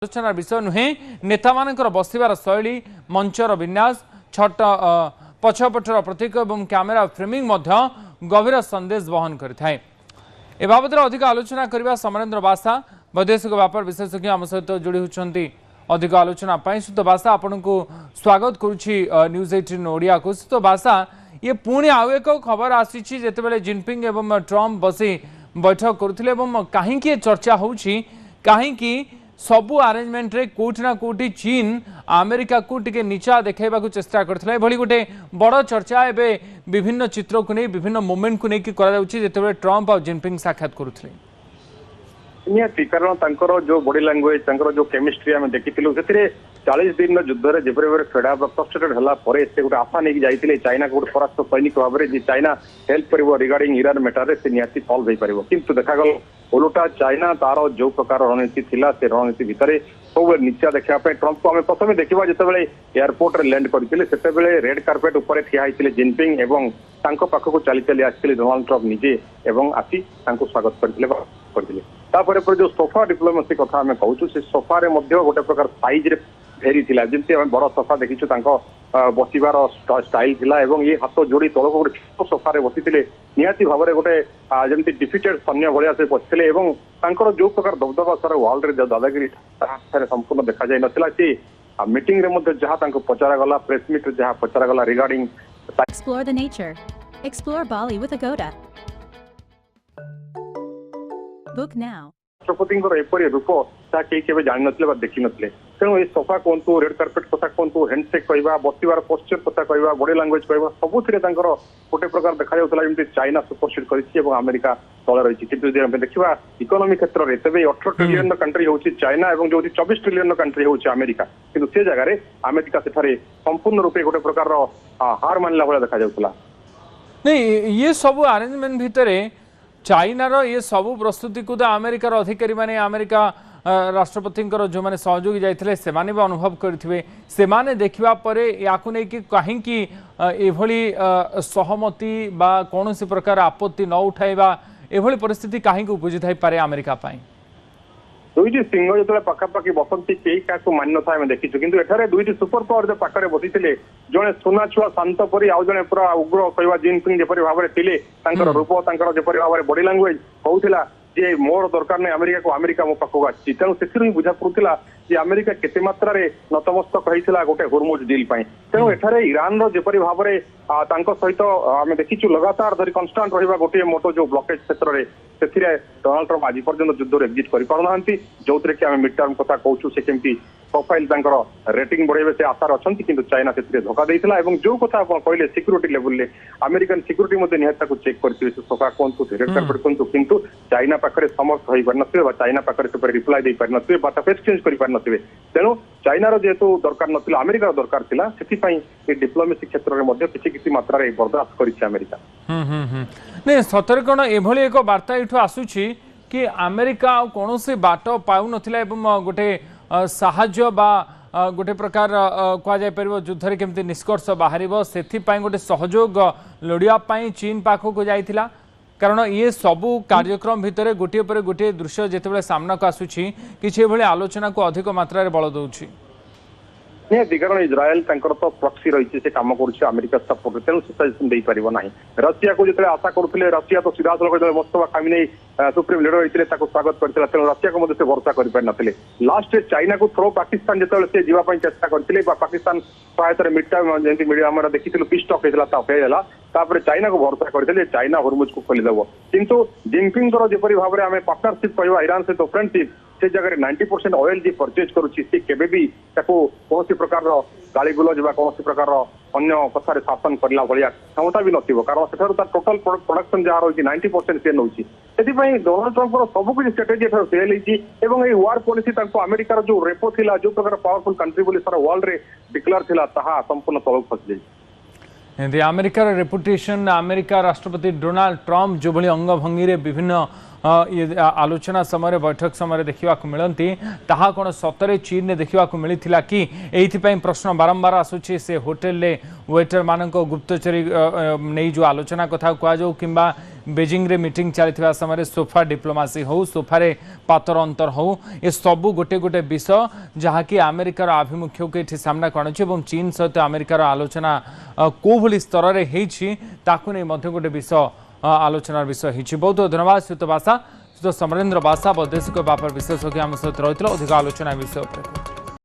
आलोचनार विषय नुहे नेता मानकर बसबार शैली मंचर विन्यास छट पछपटर प्रतीक और कैमेरा फ्रेमिंग गभीर संदेश बहन करें। ए बाबद अधिक आलोचना करने समरेन्द्र बासा वैदेशिक व्यापार विशेषज्ञ आम सहित जोड़ी होती अधिक आलोचना सुत बासा आपन को स्वागत करुच्ची न्यूज 18 ओडिया को। सुत बासा ये पुणी आउ एक खबर आसी जितेबाला जिनपिंग एवं ट्रम्प बसी बैठक करुले कहीं चर्चा होची कहीं सबू आरेंजमेंट रे कोठी ना कोठी चीन अमेरिका को टिके नीचा देखाइबा को चेष्टा करथिला। एभली गोटे बड़ चर्चा एबे विभिन्न चित्र को नहीं विभिन्न मोमेंट को नहीं करा जाउची जेतेबे ट्रम्प और जिनपिंग साक्षात करुथिले। निहाती कारण तांकर जो बॉडी लैंग्वेज तांकर जो केमिस्ट्री आम देखिलु से 40 दिन युद्ध में जेपरी भाव खेड़ा फ्रस्ट्रेटेड होला परे से गोटे आशा नहीं जाइए चाइना को गोटे परास्त सैनिक भाव में चाइना हेल्प कर रिगार्डिंग इरान मैटर से निहाती सल्व हो पार किंतु देखागल ओलटा चाइना तार जो प्रकार रणनीति थिला से रणनीति भितर सब नीचा देखापी ट्रम्प को आम प्रथम देखा जितेबाला एयरपोर्ट रे लैंड करते रेड कार्पेट उपर ठिया होते जिनपिंग एवं पाखक चली चली आसते डोनाल्ड ट्रम्प निजे एवं आसी स्वागत करते जो सोफा डिप्लोमेसी कथा आम कहूँ से सोफारे गोटे प्रकार साइज रे भेरी थिला जमती बड़ सोफा देखीचु बसबार स्टाइल थिला एवं ये हाथ जोड़ी तलक गोटे छोट सोफारे बसी निहाती भाव में गोटे जमी डिफिटेड सैन्य भाया से बसते जो प्रकार दबदबा सारा वर्ल्ड रे दादागिरी संपूर्ण देखा जाई नथिला सी मीटिंग रे जहाँ पचरा गला प्रेस मीट रे जहाँ पचरा गला regarding Explore the nature. Explore Bali with Agoda. Book now. राष्ट्रपति एपरी रूप जहाँ कहीं जान ना देखी नथिले तेणु ये सोफा कहतु रेड कार्पेट कथा कहतु हैंडसेक कहवा बसबार पोस्चर कथा कहवा बॉडी लैंग्वेज कहवा सबुथ गोटे प्रकार देखा जमी चाइना सुपरसीड कर अमेरिका तले रही कि देखा इकोनॉमी क्षेत्र में तेज 18 ट्रिलियन कंट्री हूँ चाइना और जो 24 ट्रिलियन कंट्री हूँ अमेरिका किंतु से जगह अमेरिका से संपूर्ण रूपे गोटे प्रकार हार मानला भाया देखा नहीं ये सब अरेंजमेंट भितर चाइनार ये सबू प्रस्तुति को अमेरिकार अधिकारी माने अमेरिका राष्ट्रपति जो मैंने सहयोगी जाते से अनुभव करेंगे से देखा या कहीं सहमति बा कौन प्रकार आपत्ति न उठाइबा एभली परिस्थिति कहीं उपजी थाई पारे अमेरिका पाई दुईट सिंह जो पखापाखि बसती कई क्या मान ना देखीचु किंतु एठारे दुईट सुपर पावर जो पाखे बसी जड़े सुना छुआ शांत परी आउ जड़े पूरा उग्र कहवा जिनपिंग जपरी भाव में थे रूप जपरी भाव में बॉडी लैंग्वेज कहूला जे मोर दरकार नहीं अमेरिका मो पाखक आसी तेणु से बुझा पड़ूला जे अमेरिका केते मात्रा रे नतमस्तक होइथिला गोटे होर्मुज डील पाई तेणु एठारे ईरान रो जेपरी भाव में सहित आम देखीचु लगातार धरी कन्स्टांट रहिबा गोटे मोटो जो ब्लॉकेज क्षेत्र में से डोनाल्ड ट्रम्प आज पर्यंत युद्ध एग्जिट कर पारना जो थे आम मिड टर्म कथा कहूँ से केमती प्रोफाइल रेटिंग बढ़े से आशार अच्छा किंतु चाइना से धोखा देता है जो कथा कहले सिक्यूरीटी लेवल में अमेरिकन सिक्यूरीटी निहत चेक करते सोफा कहतु रेड कार्पेट कहतु किंतु चाइना पाखे समर्थ हो पार ना चाइना पाखे रिप्लाई दे पार ना बात एक्सचेंज कर पार ना तेणु चाइनार जेहेतु दरकार ना अमेरिकार दरकार था से डिप्लोमेसी क्षेत्र में किसी मात्रा बर्दाश्त कर अमेरिका नहीं सतरे कौन एभली एक वार्ता ये आसूची कि अमेरिका कौन से बाट पाऊ नथिला गोटे साहाज्य बा गोटे प्रकार कहुपर युद्ध में केमती निष्कर्ष बाहर से गोटे सहयोग लड़ाई चीन पाखक जाइथिला कारण ये सबू कार्यक्रम भितर गोटे पर गोटे दृश्य जितेबाला सामना को आसूची किसी एभली आलोचना को अधिक मात्रा बल दौची निहाती कारण इज्राएल तो प्रक्सी रही से कम कर अमेरिका सपोर्ट तेणु सजेसन दे पार ना रशिया को जो आशा करते रशिया तो सीधा सड़क मोस्तफा खामिनेई सुप्रीम लीडर होते स्वागत करते तेणु रशिया को से भरोसा कर पार ना लास्ट चाइना को थ्रो पाकिस्तान जो से जावाई चेष्टा करते पाकिस्तान सहायता मिटा जमी मीडिया देखी पीस टक होता चाइना को भरोसा करते चाइना होर्मुज को खोलीदेव किंतु जिनपिंग जपरी भाव में आम पार्टनरशिप कहवा ईरान सहित फ्रेंडशिप से जगह 90% ऑयल जी परचेज करुँगी कौन प्रकार गाड़ी गुलज कौन प्रकार अन्य कथार शासन करला भाया क्षमता भी नथिबो कारण से टोटल प्रोडक्शन जहाँ रही 90% से नौ डोनाल्ड ट्रम्प सबकि स्ट्राटेजी फेल होती वार पॉलिसी अमेरिकार जो रेपो थिला जो प्रकार पावरफुल कंट्री बोली सारा वर्ल्ड रे डिक्लेयर थिला ताहा संपूर्ण तलक फसी जाइए। अमेरिकार रेपुटेशन अमेरिका राष्ट्रपति डोनाल्ड ट्रम्प जो भली अंगभंगी रे विभिन्न ये आलोचना समय बैठक समय देखा मिलती ताहा कौन सतरे चीन ने देखा मिलता कि यही प्रश्न बारंबार आसूची से होटेल वेटर मान गुप्तचरी नहीं जो आलोचना कथा कहुँ कि बेजिंग रे मीटिंग चली समय सोफा डिप्लोमासी हो सोफारे पातर अंतर हो ए सबू गोटे गोटे विषय जहाँकि आमेरिकार आभिमुख्य को ये सामना कर चीन सहित आमेरिकार आलोचना को भली स्तर में होते गोटे विषय आलोचनार विषय होती। बहुत बहुत धन्यवाद श्रीत बासा श्रीत समरेन्द्र बासा वैदेशिक व्यापार विशेषज्ञ आम सहित रही अधिक आलोचना विषय।